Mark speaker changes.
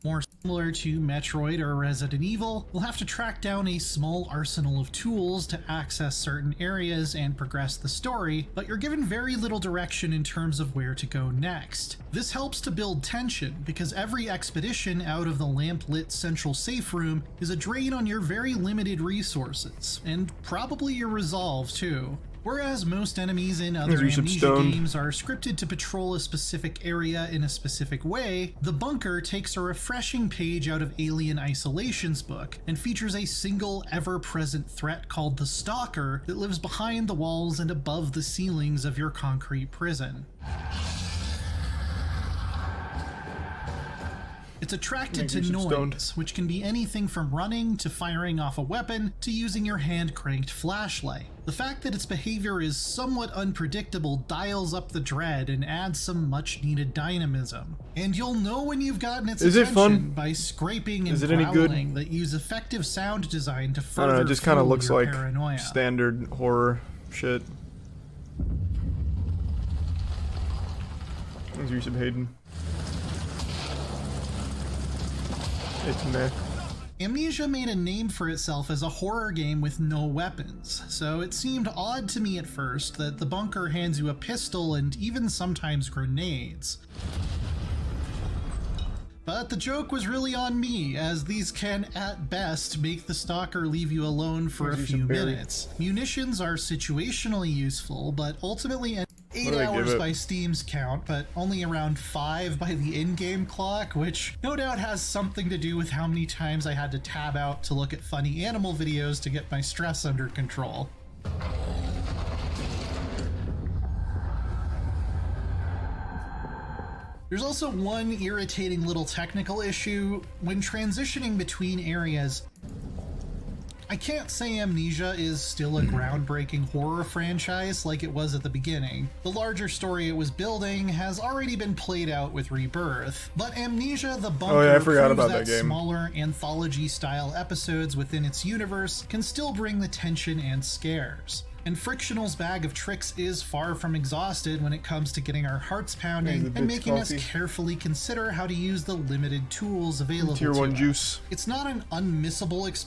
Speaker 1: More similar to Metroid or Resident Evil, you'll have to track down a small arsenal of tools to access certain areas and progress the story, but you're given very little direction in terms of where to go next. This helps to build tension, because every expedition out of the lamp-lit central safe room is a drain on your very limited resources, and probably your resolve too. Whereas most enemies in other Amnesia games are scripted to patrol a specific area in a specific way, the bunker takes a refreshing page out of Alien Isolation's book and features a single ever-present threat called the Stalker that lives behind the walls and above the ceilings of your concrete prison. It's attracted to noise, which can be anything from running to firing off a weapon to using your hand-cranked flashlight. The fact that its behavior is somewhat unpredictable dials up the dread and adds some much-needed dynamism. And you'll know when you've gotten its attention by scraping and growling that use effective sound design to further
Speaker 2: it just kind of looks like
Speaker 1: paranoia.
Speaker 2: Standard horror shit. As you said, Hayden. It's meh.
Speaker 1: Amnesia made a name for itself as a horror game with no weapons, so it seemed odd to me at first that the bunker hands you a pistol and even sometimes grenades. But the joke was really on me, as these can, at best, make the stalker leave you alone for a few minutes. Munitions are situationally useful, but ultimately 8 hours by Steam's count, but only around 5 by the in-game clock, which no doubt has something to do with how many times I had to tab out to look at funny animal videos to get my stress under control. There's also one irritating little technical issue. When transitioning between areas, I can't say Amnesia is still a groundbreaking horror franchise like it was at the beginning. The larger story it was building has already been played out with Rebirth, but Amnesia the Bunker proves that smaller anthology-style episodes within its universe can still bring the tension and scares. And Frictional's bag of tricks is far from exhausted when it comes to getting our hearts pounding and making us carefully consider how to use the limited tools available to us.
Speaker 2: Tier 1 juice.
Speaker 1: It's not an unmissable experience.